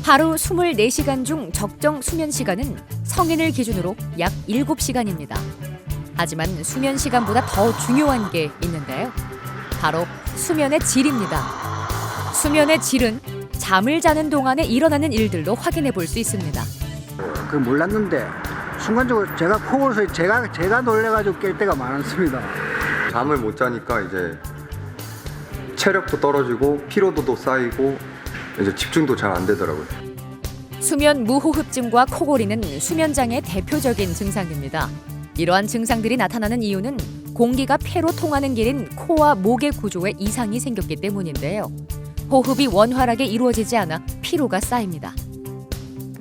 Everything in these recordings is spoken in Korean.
하루 24시간 중 적정 수면 시간은 성인을 기준으로 약 7시간입니다. 하지만 수면 시간보다 더 중요한 게 있는데요. 바로 수면의 질입니다. 수면의 질은 잠을 자는 동안에 일어나는 일들도 확인해 볼 수 있습니다. 그 몰랐는데 순간적으로 제가 코골어서 제가 놀래가지고 깰 때가 많았습니다. 잠을 못 자니까 이제 체력도 떨어지고 피로도도 쌓이고 이제 집중도 잘 안 되더라고요. 수면 무호흡증과 코골이는 수면장애의 대표적인 증상입니다. 이러한 증상들이 나타나는 이유는 공기가 폐로 통하는 길인 코와 목의 구조에 이상이 생겼기 때문인데요. 호흡이 원활하게 이루어지지 않아 피로가 쌓입니다.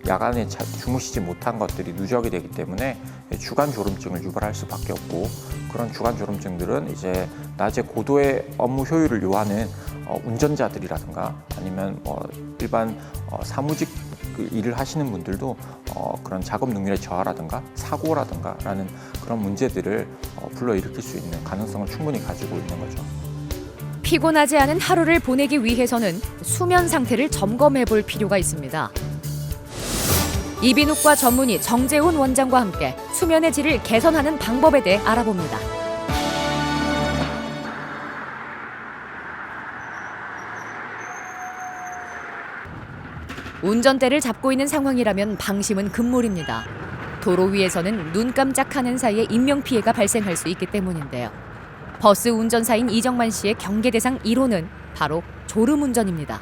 야간에 주무시지 못한 것들이 누적이 되기 때문에 주간 졸음증을 유발할 수밖에 없고, 그런 주간 졸음증들은 이제 낮에 고도의 업무 효율을 요하는 운전자들이라든가 아니면 일반 사무직 일을 하시는 분들도 그런 작업 능률의 저하라든가 사고라든가 라는 그런 문제들을 불러일으킬 수 있는 가능성을 충분히 가지고 있는 거죠. 피곤하지 않은 하루를 보내기 위해서는 수면 상태를 점검해 볼 필요가 있습니다. 이비인후과 전문의 정재훈 원장과 함께 수면의 질을 개선하는 방법에 대해 알아봅니다. 운전대를 잡고 있는 상황이라면 방심은 금물입니다. 도로 위에서는 눈 깜짝하는 사이에 인명피해가 발생할 수 있기 때문인데요. 버스 운전사인 이정만 씨의 경계 대상 1호는 바로 졸음운전입니다.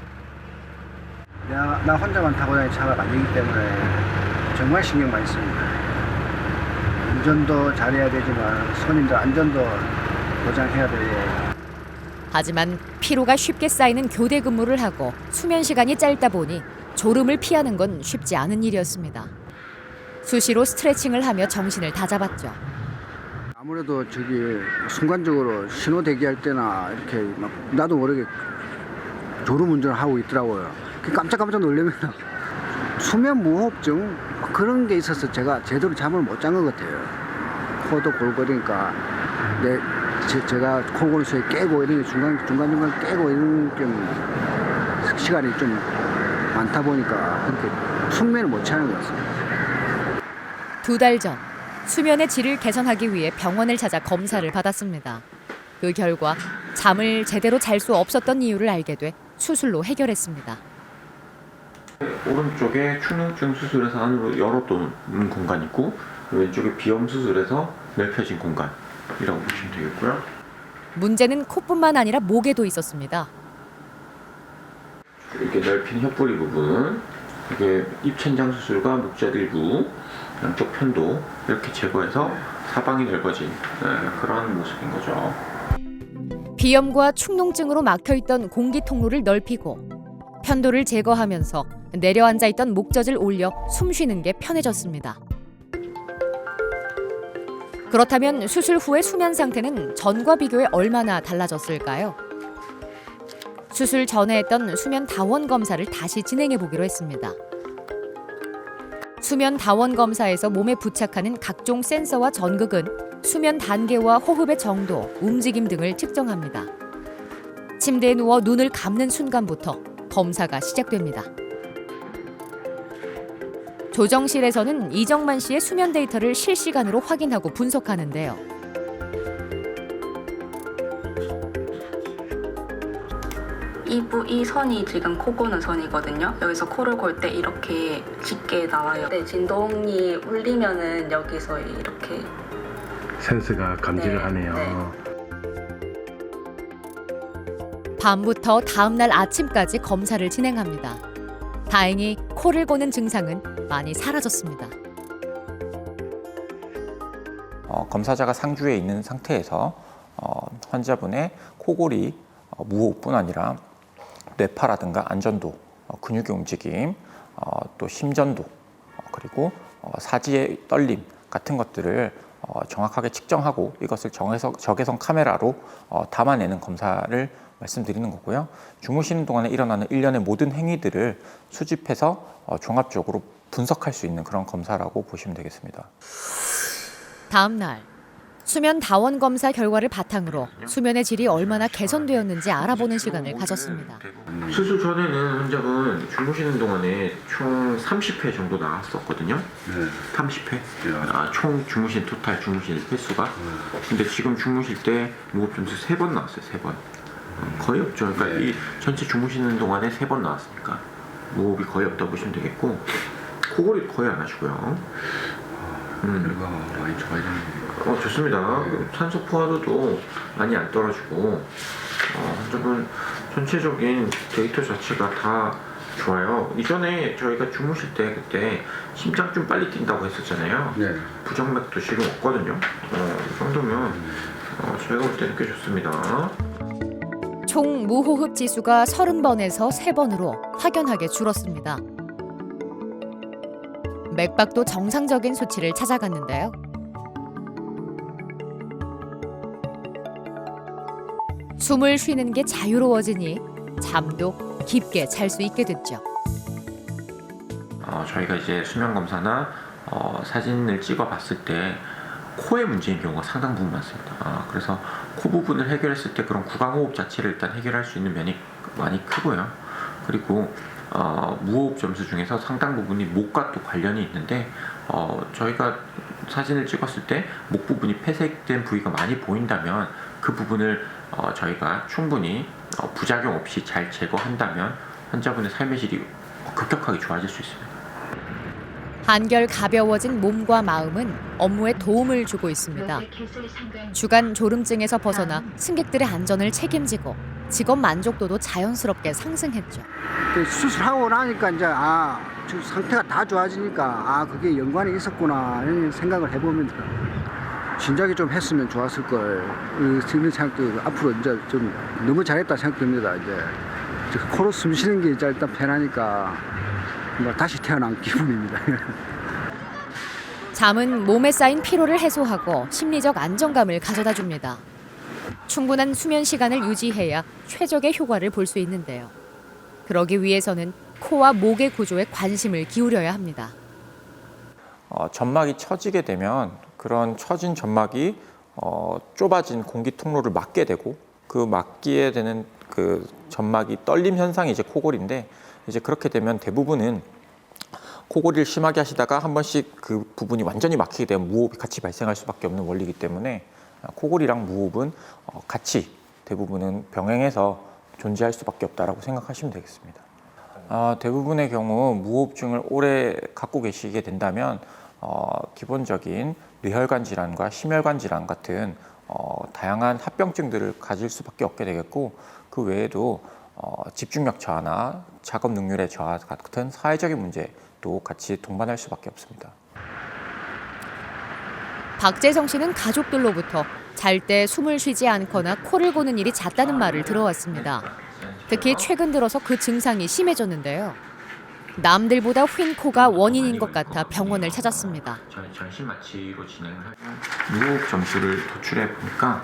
나 혼자만 타고 다니는 차가 아니기 때문에 정말 신경 많이 씁니다. 운전도 잘해야 되지만 손님들 안전도 보장해야 되고. 하지만 피로가 쉽게 쌓이는 교대 근무를 하고 수면 시간이 짧다 보니 졸음을 피하는 건 쉽지 않은 일이었습니다. 수시로 스트레칭을 하며 정신을 다잡았죠. 아무래도 순간적으로 신호 대기할 때나 이렇게 막 나도 모르게 졸음 운전을 하고 있더라고요. 깜짝 놀라면 수면 무호흡증 그런 게 있어서 제가 제대로 잠을 못 잔 것 같아요. 코도 골골이니까 제가 코골 소리 깨고 이런 게 중간중간 깨고 이런 좀 시간이 좀 많다 보니까 그렇게 숙면을 못 취하는 것 같습니다. 2달 전 수면의 질을 개선하기 위해 병원을 찾아 검사를 받았습니다. 그 결과 잠을 제대로 잘 수 없었던 이유를 알게 돼 수술로 해결했습니다. 오른쪽에 축농증 수술해서 안으로 열어둔 공간이 있고, 왼쪽에 비염 수술해서 넓혀진 공간이라고 보시면 되겠고요. 문제는 코뿐만 아니라 목에도 있었습니다. 이렇게 넓힌 혀뿌리 부분, 이게 입천장 수술과 목젖 일부, 양쪽 편도 이렇게 제거해서 사방이 넓어진 그런 모습인 거죠. 비염과 축농증으로 막혀있던 공기 통로를 넓히고 편도를 제거하면서 내려앉아 있던 목젖을 올려 숨쉬는 게 편해졌습니다. 그렇다면 수술 후의 수면 상태는 전과 비교해 얼마나 달라졌을까요? 수술 전에 했던 수면 다원 검사를 다시 진행해 보기로 했습니다. 수면 다원 검사에서 몸에 부착하는 각종 센서와 전극은 수면 단계와 호흡의 정도, 움직임 등을 측정합니다. 침대에 누워 눈을 감는 순간부터 검사가 시작됩니다. 조정실에서는 이정만 씨의 수면 데이터를 실시간으로 확인하고 분석하는데요. 이 선이 지금 코 고는 선이거든요. 여기서 코를 골 때 이렇게 짙게 나와요. 네, 진동이 울리면은 여기서 이렇게 센스가 감지를 하네요. 밤부터 다음날 아침까지 검사를 진행합니다. 다행히 코를 고는 증상은 많이 사라졌습니다. 검사자가 상주에 있는 상태에서 환자분의 코골이 무호흡뿐 아니라 뇌파라든가 안전도, 근육의 움직임, 또 심전도, 그리고 사지의 떨림 같은 것들을 정확하게 측정하고 이것을 적외선 카메라로 담아내는 검사를 말씀드리는 거고요. 주무시는 동안에 일어나는 일련의 모든 행위들을 수집해서 종합적으로 분석할 수 있는 그런 검사라고 보시면 되겠습니다. 다음 날 수면 다원 검사 결과를 바탕으로 수면의 질이 얼마나 개선되었는지 알아보는 시간을 가졌습니다. 수술 전에는 환자분 주무시는 동안에 총 30회 정도 나왔었거든요. 네. 30회. 총 주무신 토탈 주무신 횟수가. 근데 지금 주무실 때 무호흡 점수 3번 나왔어요. 3번. 거의 없죠. 그러니까 이 전체 주무시는 동안에 3번 나왔으니까 무호흡이 거의 없다고 보시면 되겠고, 코골이 거의 안 하시고요. 결과가 많이 좋아지는 좋습니다. 산소 포화도도 많이 안 떨어지고, 환자분 전체적인 데이터 자체가 다 좋아요. 이전에 저희가 주무실 때 그때 심장 좀 빨리 뛴다고 했었잖아요. 네. 부정맥도 지금 없거든요. 이 정도면 저희가 볼 때 꽤 좋습니다. 총 무호흡 지수가 30번에서 3번으로 확연하게 줄었습니다. 맥박도 정상적인 수치를 찾아갔는데요. 숨을 쉬는 게 자유로워지니 잠도 깊게 잘 수 있게 됐죠. 저희가 이제 수면 검사나 사진을 찍어 봤을 때 코의 문제인 경우가 상당 부분 많습니다. 그래서 코 부분을 해결했을 때 그런 구강호흡 자체를 일단 해결할 수 있는 면이 많이 크고요. 그리고 무호흡 점수 중에서 상당 부분이 목과 또 관련이 있는데, 저희가 사진을 찍었을 때 목 부분이 폐색된 부위가 많이 보인다면 그 부분을 저희가 충분히 부작용 없이 잘 제거한다면 환자분의 삶의 질이 급격하게 좋아질 수 있습니다. 한결 가벼워진 몸과 마음은 업무에 도움을 주고 있습니다. 주간 졸음증에서 벗어나 승객들의 안전을 책임지고 직업 만족도도 자연스럽게 상승했죠. 수술하고 나니까 이제 저 상태가 다 좋아지니까 그게 연관이 있었구나 이런 생각을 해보면 진작에 좀 했으면 좋았을 걸 이런 생각도 앞으로 이제 좀 너무 잘했다 생각됩니다. 이제 코로 숨 쉬는 게 이제 일단 편하니까 다시 태어난 기분입니다. 잠은 몸에 쌓인 피로를 해소하고 심리적 안정감을 가져다 줍니다. 충분한 수면 시간을 유지해야 최적의 효과를 볼 수 있는데요. 그러기 위해서는 코와 목의 구조에 관심을 기울여야 합니다. 점막이 처지게 되면 그런 처진 점막이 좁아진 공기 통로를 막게 되고, 그 막기에 되는 그 점막이 떨림 현상이 이제 코골인데, 이제 그렇게 되면 대부분은 코골이를 심하게 하시다가 한 번씩 그 부분이 완전히 막히게 되면 무호흡이 같이 발생할 수밖에 없는 원리이기 때문에 코골이랑 무호흡은 같이 대부분은 병행해서 존재할 수밖에 없다라고 생각하시면 되겠습니다. 대부분의 경우 무호흡증을 오래 갖고 계시게 된다면 기본적인 뇌혈관 질환과 심혈관 질환 같은 다양한 합병증들을 가질 수밖에 없게 되겠고, 그 외에도 집중력 저하나 작업 능률의 저하 같은 사회적인 문제도 같이 동반할 수밖에 없습니다. 박재성 씨는 가족들로부터 잘 때 숨을 쉬지 않거나 코를 고는 일이 잦다는 말을 들어왔습니다. 특히 최근 들어서 그 증상이 심해졌는데요. 남들보다 휜 코가 원인인 것 같아 병원을 찾았습니다. 저희 전신 마취로 진행을 하고 무호흡 점수를 도출해 보니까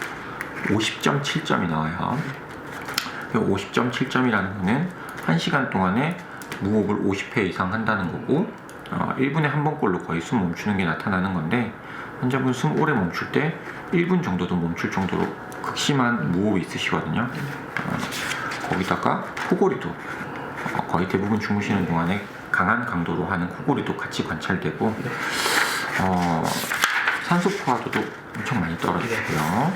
50.7점이 나와요. 50.7점이라는 거는 1시간 동안에 무호흡을 50회 이상 한다는 거고, 1분에 한 번꼴로 거의 숨 멈추는 게 나타나는 건데, 환자분 숨 오래 멈출 때 1분 정도도 멈출 정도로 극심한 무호흡이 있으시거든요. 거기다가 코골이도 거의 대부분 주무시는 동안에 강한 강도로 하는 코골이도 같이 관찰되고, 산소 포화도도 엄청 많이 떨어지고요.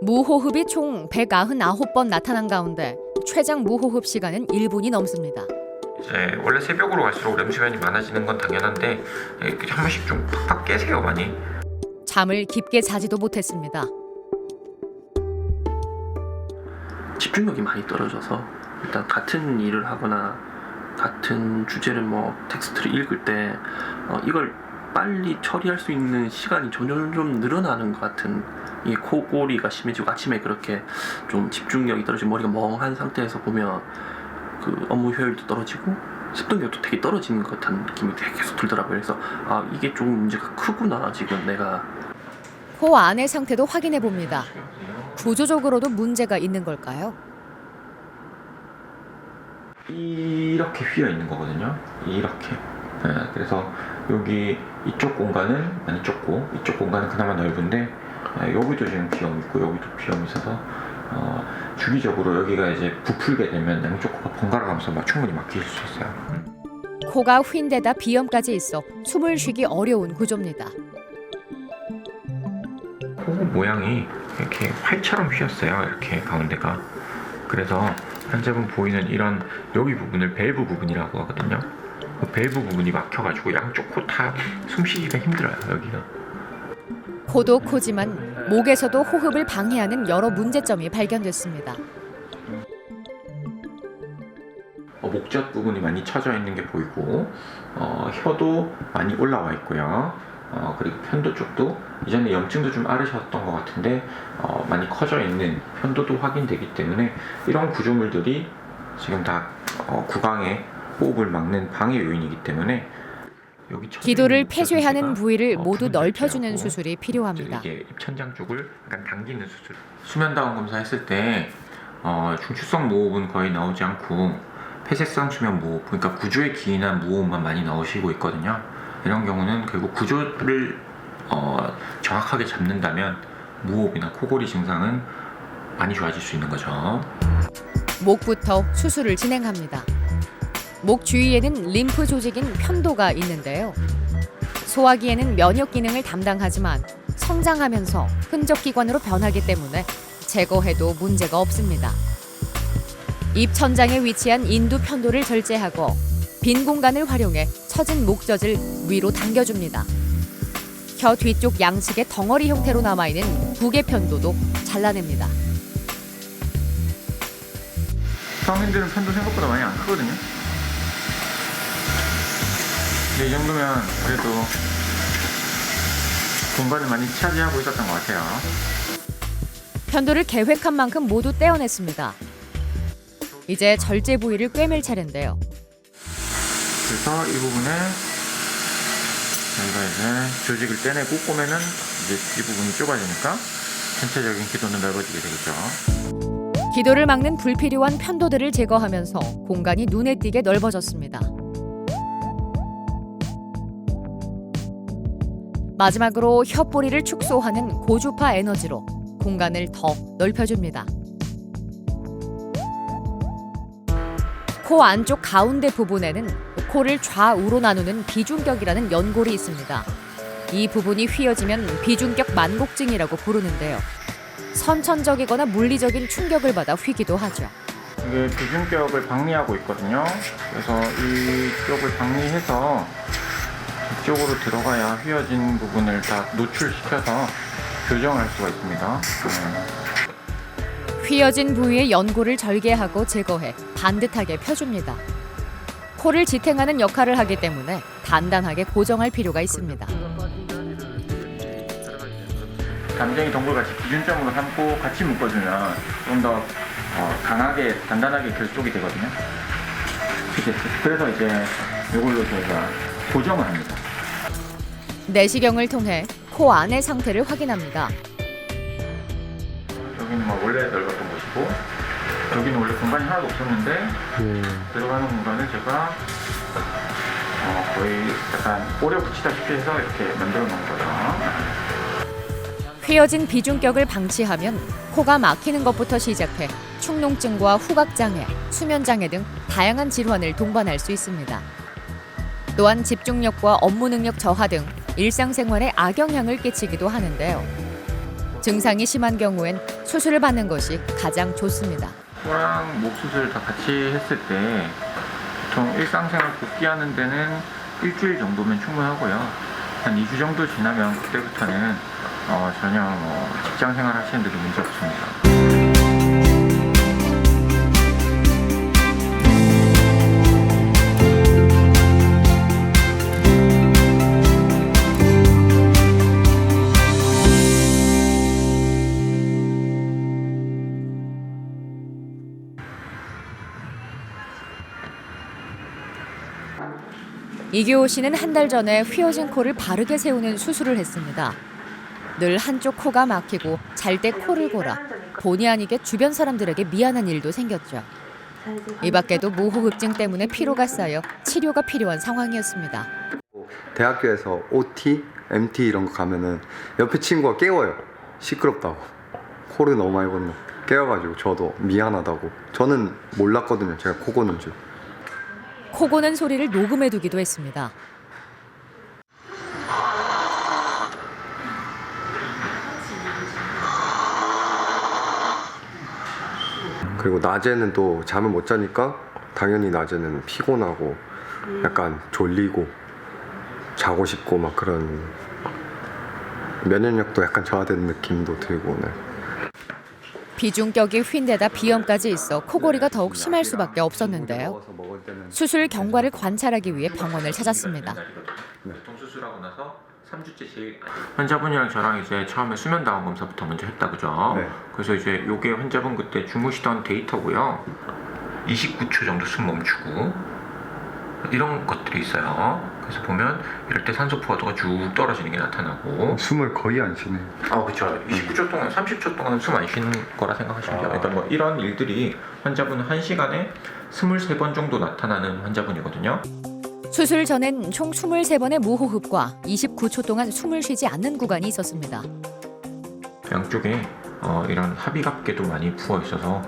무호흡이 총 199번 나타난 가운데 최장 무호흡 시간은 1분이 넘습니다. 이제 원래 새벽으로 갈수록 렘수면이 많아지는 건 당연한데 한 번씩 좀 팍팍 깨세요 많이. 잠을 깊게 자지도 못했습니다. 집중력이 많이 떨어져서 일단 같은 일을 하거나 같은 주제를 텍스트를 읽을 때 이걸 빨리 처리할 수 있는 시간이 점점 늘어나는 것 같은, 이 코골이가 심해지고 아침에 그렇게 좀 집중력이 떨어지고 머리가 멍한 상태에서 보면 그 업무 효율도 떨어지고 습득력도 되게 떨어지는 것 같은 느낌이 되게 계속 들더라고요. 그래서 이게 좀 문제가 크구나 지금 내가. 코 안의 상태도 확인해 봅니다. 구조적으로도 문제가 있는 걸까요? 이렇게 휘어 있는 거거든요. 이렇게. 그래서 여기 이쪽 공간은 많이 좁고 이쪽 공간은 그나마 넓은데 여기도 지금 비염이 있고 여기도 비염이 있어서 주기적으로 여기가 이제 부풀게 되면 양쪽 코가 번갈아 가면서 충분히 막힐 수 있어요. 코가 휜데다 비염까지 있어 숨을 쉬기 어려운 구조입니다. 코 모양이 이렇게 활처럼 휘었어요. 이렇게 가운데가. 그래서 환자분 보이는 이런 여기 부분을 밸브 부분이라고 하거든요. 그 밸브 부분이 막혀가지고 양쪽 코 다 숨쉬기가 힘들어요. 여기가. 코도 코지만 목에서도 호흡을 방해하는 여러 문제점이 발견됐습니다. 목젖 부분이 많이 처져 있는 게 보이고 혀도 많이 올라와 있고요. 그리고 편도 쪽도 이전에 염증도 좀 앓으셨던 것 같은데 많이 커져 있는 편도도 확인되기 때문에 이런 구조물들이 지금 다 구강의 호흡을 막는 방해 요인이기 때문에 여기 기도를 폐쇄하는 부위를 모두 넓혀주는 수술이 필요합니다. 이게 입천장 쪽을 약간 당기는 수술. 수면다운 검사했을 때 중추성 무호흡은 거의 나오지 않고 폐쇄성 수면 무호흡, 그러니까 구조에 기인한 무호흡만 많이 나오시고 있거든요. 이런 경우는 결국 구조를 정확하게 잡는다면 무호흡이나 코골이 증상은 많이 좋아질 수 있는 거죠. 목부터 수술을 진행합니다. 목 주위에는 림프 조직인 편도가 있는데요. 소화기에는 면역 기능을 담당하지만 성장하면서 흔적기관으로 변하기 때문에 제거해도 문제가 없습니다. 입 천장에 위치한 인두 편도를 절제하고 빈 공간을 활용해 처진 목젖을 위로 당겨줍니다. 혀 뒤쪽 양측의 덩어리 형태로 남아있는 부계 편도도 잘라냅니다. 성인들은 편도 생각보다 많이 안 크거든요. 근데 이 정도면 그래도 공간을 많이 차지하고 있었던 것 같아요. 편도를 계획한 만큼 모두 떼어냈습니다. 이제 절제 부위를 꿰맬 차례인데요. 그래서 이 부분에 저희가 이제 조직을 떼내고 꼬매면 이제 이 부분이 좁아지니까 전체적인 기도는 넓어지게 되겠죠. 기도를 막는 불필요한 편도들을 제거하면서 공간이 눈에 띄게 넓어졌습니다. 마지막으로 혀뿌리를 축소하는 고주파 에너지로 공간을 더 넓혀줍니다. 코 안쪽 가운데 부분에는 코를 좌우로 나누는 비중격이라는 연골이 있습니다. 이 부분이 휘어지면 비중격 만곡증이라고 부르는데요. 선천적이거나 물리적인 충격을 받아 휘기도 하죠. 이게 비중격을 박리하고 있거든요. 그래서 이쪽을 박리해서 이쪽으로 들어가야 휘어진 부분을 다 노출시켜서 교정할 수가 있습니다. 휘어진 부위의 연골을 절개하고 제거해 반듯하게 펴줍니다. 코를 지탱하는 역할을 하기 때문에 단단하게 고정할 필요가 있습니다. 담쟁이 동굴같이 기준점으로 삼고 같이 묶어주면 좀 더 강하게 단단하게 결속이 되거든요. 그래서 이제 이걸로 저희가 고정을 합니다. 내시경을 통해 코 안의 상태를 확인합니다. 여기는 원래 넓었던 곳이고 여기는 원래 공간이 하나도 없었는데 들어가는 공간을 제가 거의 약간 오려 붙이다시피 해서 이렇게 만들어 놓은 거죠. 휘어진 비중격을 방치하면 코가 막히는 것부터 시작해 축농증과 후각장애, 수면장애 등 다양한 질환을 동반할 수 있습니다. 또한 집중력과 업무 능력 저하 등 일상생활에 악영향을 끼치기도 하는데요. 증상이 심한 경우엔 수술을 받는 것이 가장 좋습니다. 코랑 목 수술 다 같이 했을 때 보통 일상생활 복귀하는 데는 일주일 정도면 충분하고요. 한 2주 정도 지나면 그때부터는 전혀 직장생활 하시는 데도 문제 없습니다. 이규호 씨는 한 달 전에 휘어진 코를 바르게 세우는 수술을 했습니다. 늘 한쪽 코가 막히고 잘 때 코를 골아 본의 아니게 주변 사람들에게 미안한 일도 생겼죠. 이 밖에도 무호흡증 때문에 피로가 쌓여 치료가 필요한 상황이었습니다. 대학교에서 OT, MT 이런 거 가면은 옆에 친구가 깨워요. 시끄럽다고. 코를 너무 많이 건너. 깨워가지고 저도 미안하다고. 저는 몰랐거든요. 제가 코 고는 줄. 코 고는 소리를 녹음해두기도 했습니다. 그리고 낮에는 또 잠을 못 자니까 당연히 낮에는 피곤하고 약간 졸리고 자고 싶고 막 그런 면역력도 약간 저하되는 느낌도 들고. 네. 비중격이 휜데다 비염까지 있어 코골이가 더욱 심할 수밖에 없었는데요. 수술 경과를 관찰하기 위해 병원을 찾았습니다. 보통 수술하고 나서 3주째씩 환자분이랑 저랑 이제 처음에 수면 다원 검사부터 먼저 했다 그죠? 네. 그래서 이제 요게 환자분 그때 주무시던 데이터고요. 29초 정도 숨 멈추고 이런 것들이 있어요. 그래서 보면 이럴 때 산소 포화도가 쭉 떨어지는 게 나타나고. 숨을 거의 안 쉬네. 그렇죠. 29초 동안, 30초 동안 숨 안 쉬는 거라 생각하시면 돼요. 그러니까 뭐 이런 일들이 환자분은 1시간에 23번 정도 나타나는 환자분이거든요. 수술 전엔 총 23번의 무호흡과 29초 동안 숨을 쉬지 않는 구간이 있었습니다. 양쪽에 이런 합의갑계도 많이 부어 있어서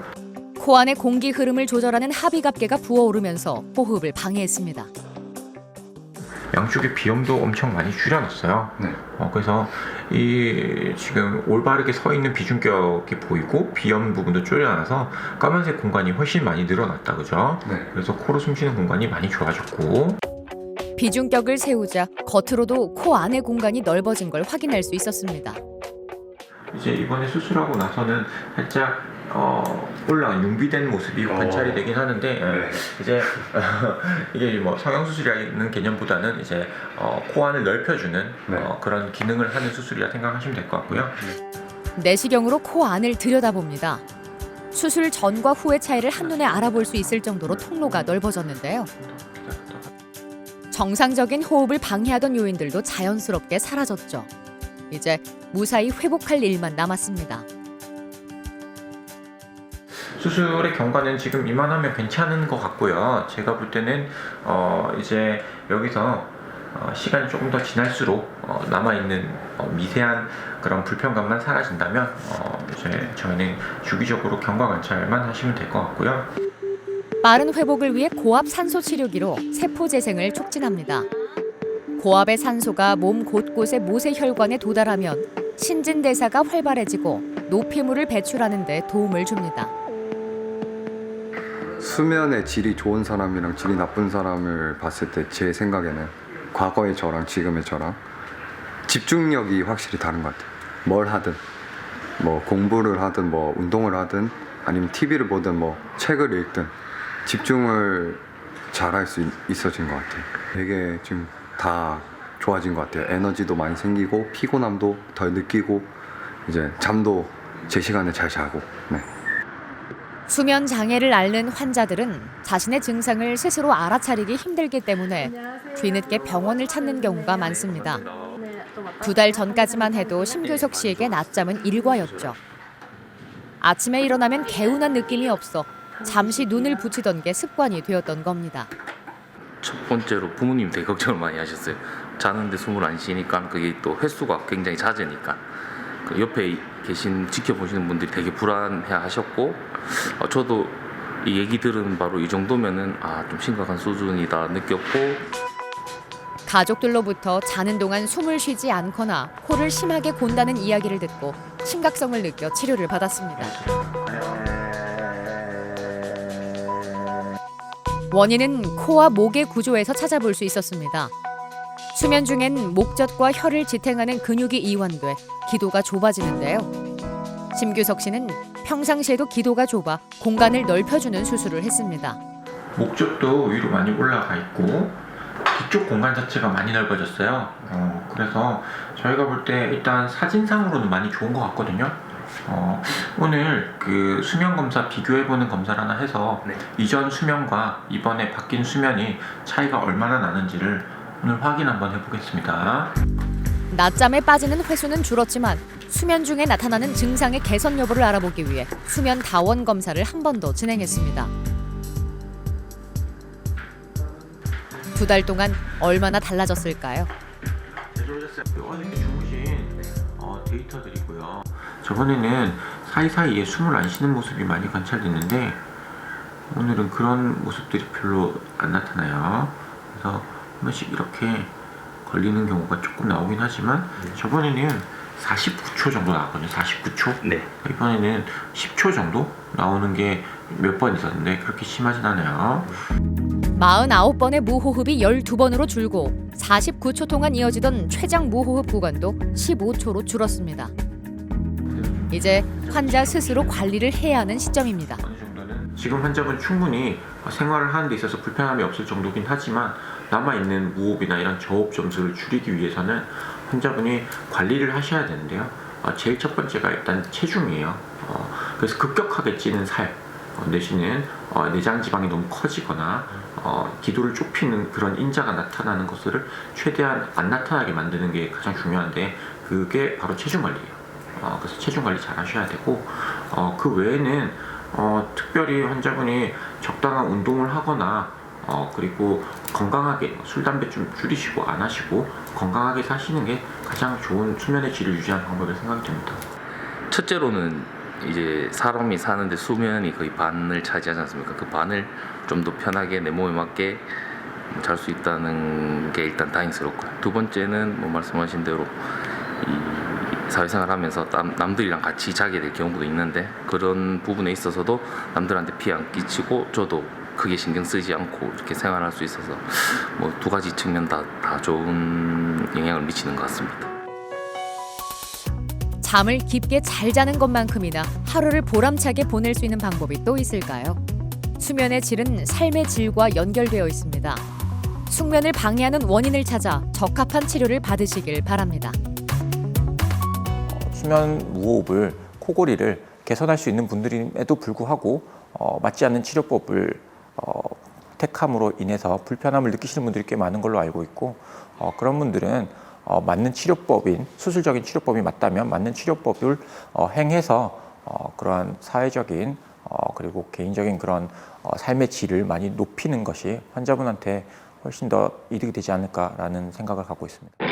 코 안의 공기 흐름을 조절하는 합의갑계가 부어오르면서 호흡을 방해했습니다. 양쪽에 비염도 엄청 많이 줄여놨어요. 네. 그래서 이 지금 올바르게 서 있는 비중격이 보이고 비염 부분도 줄여놔서 까만색 공간이 훨씬 많이 늘어났다, 그죠? 네. 그래서 코로 숨쉬는 공간이 많이 좋아졌고. 비중격을 세우자 겉으로도 코 안의 공간이 넓어진 걸 확인할 수 있었습니다. 이제 이번에 수술하고 나서는 살짝 올라간 융비된 모습이 관찰이 되긴 하는데 이제 이게 뭐 성형수술이라는 개념보다는 이제 코 안을 넓혀주는 그런 기능을 하는 수술이라 생각하시면 될 것 같고요. 내시경으로 코 안을 들여다봅니다. 수술 전과 후의 차이를 한눈에 알아볼 수 있을 정도로 통로가 넓어졌는데요. 정상적인 호흡을 방해하던 요인들도 자연스럽게 사라졌죠. 이제 무사히 회복할 일만 남았습니다. 수술의 경과는 지금 이만하면 괜찮은 것 같고요. 제가 볼 때는 이제 여기서 시간이 조금 더 지날수록 남아있는 미세한 그런 불편감만 사라진다면 이제 저희는 주기적으로 경과 관찰만 하시면 될 것 같고요. 빠른 회복을 위해 고압 산소 치료기로 세포 재생을 촉진합니다. 고압의 산소가 몸 곳곳의 모세혈관에 도달하면 신진대사가 활발해지고 노폐물을 배출하는 데 도움을 줍니다. 수면의 질이 좋은 사람이랑 질이 나쁜 사람을 봤을 때 제 생각에는 과거의 저랑 지금의 저랑 집중력이 확실히 다른 것 같아요. 뭘 하든 뭐 공부를 하든 뭐 운동을 하든 아니면 TV를 보든 뭐 책을 읽든 집중을 잘할 수 있어진 것 같아요. 되게 지금 다 좋아진 것 같아요. 에너지도 많이 생기고 피곤함도 덜 느끼고 이제 잠도 제 시간에 잘 자고. 네. 수면 장애를 앓는 환자들은 자신의 증상을 스스로 알아차리기 힘들기 때문에 뒤늦게 병원을 찾는 경우가 많습니다. 2달 전까지만 해도 심규석 씨에게 낮잠은 일과였죠. 아침에 일어나면 개운한 느낌이 없어 잠시 눈을 붙이던 게 습관이 되었던 겁니다. 첫 번째로 부모님 되게 걱정을 많이 하셨어요. 자는데 숨을 안 쉬니까 그게 또 횟수가 굉장히 잦으니까 그 옆에 계신 지켜보시는 분들이 되게 불안해하셨고 저도 이 얘기 들은 바로 이 정도면은 좀 심각한 수준이다 느꼈고 가족들로부터 자는 동안 숨을 쉬지 않거나 코를 심하게 곤다는 이야기를 듣고 심각성을 느껴 치료를 받았습니다. 원인은 코와 목의 구조에서 찾아볼 수 있었습니다. 수면 중엔 목젖과 혀를 지탱하는 근육이 이완돼 기도가 좁아지는데요. 심규석 씨는 평상시에도 기도가 좁아 공간을 넓혀주는 수술을 했습니다. 목젖도 위로 많이 올라가 있고 뒤쪽 공간 자체가 많이 넓어졌어요. 그래서 저희가 볼 때 일단 사진상으로는 많이 좋은 것 같거든요. 오늘 그 수면 검사 비교해보는 검사를 하나 해서 이전 수면과 이번에 바뀐 수면이 차이가 얼마나 나는지를 오늘 확인 한번 해보겠습니다. 낮잠에 빠지는 횟수는 줄었지만 수면 중에 나타나는 증상의 개선 여부를 알아보기 위해 수면 다원 검사를 한 번 더 진행했습니다. 2달 동안 얼마나 달라졌을까요? 어저께 주무신 데이터들이고요. 저번에는 사이사이에 숨을 안 쉬는 모습이 많이 관찰됐는데 오늘은 그런 모습들이 별로 안 나타나요. 그래서 한 번씩 이렇게 걸리는 경우가 조금 나오긴 하지만 저번에는 49초 정도 나왔거든요. 49초? 네. 이번에는 10초 정도 나오는 게 몇 번 있었는데 그렇게 심하진 않아요. 49번의 무호흡이 12번으로 줄고 49초 동안 이어지던 췌장 무호흡 구간도 15초로 줄었습니다. 이제 환자 스스로 관리를 해야 하는 시점입니다. 어느 정도는 지금 환자분 충분히 생활을 하는 데 있어서 불편함이 없을 정도긴 하지만 남아있는 무호흡이나 이런 저호흡 점수를 줄이기 위해서는 환자분이 관리를 하셔야 되는데요. 제일 첫 번째가 일단 체중이에요. 그래서 급격하게 찌는 살 내지는 내장 지방이 너무 커지거나 기도를 좁히는 그런 인자가 나타나는 것을 최대한 안 나타나게 만드는 게 가장 중요한데 그게 바로 체중 관리예요. 그래서 체중 관리 잘 하셔야 되고 그 외에는 특별히 환자분이 적당한 운동을 하거나 그리고 건강하게 술, 담배 좀 줄이시고 안 하시고 건강하게 사시는 게 가장 좋은 수면의 질을 유지하는 방법이라고 생각이 됩니다. 첫째로는 이제 사람이 사는데 수면이 거의 반을 차지하지 않습니까? 그 반을 좀 더 편하게 내 몸에 맞게 잘 수 있다는 게 일단 다행스럽고요. 두 번째는 뭐 말씀하신 대로 이 사회생활 하면서 남들이랑 같이 자게 될 경우도 있는데 그런 부분에 있어서도 남들한테 피해 안 끼치고 저도 크게 신경 쓰지 않고 이렇게 생활할 수 있어서 뭐 두 가지 측면 다 좋은 영향을 미치는 것 같습니다. 잠을 깊게 잘 자는 것만큼이나 하루를 보람차게 보낼 수 있는 방법이 또 있을까요? 수면의 질은 삶의 질과 연결되어 있습니다. 숙면을 방해하는 원인을 찾아 적합한 치료를 받으시길 바랍니다. 수면 무호흡을 코골이를 개선할 수 있는 분들임에도 불구하고 맞지 않는 치료법을 택함으로 인해서 불편함을 느끼시는 분들이 꽤 많은 걸로 알고 있고 그런 분들은 맞는 치료법인 수술적인 치료법이 맞다면 맞는 치료법을 행해서 그러한 사회적인 그리고 개인적인 그런 삶의 질을 많이 높이는 것이 환자분한테 훨씬 더 이득이 되지 않을까라는 생각을 갖고 있습니다.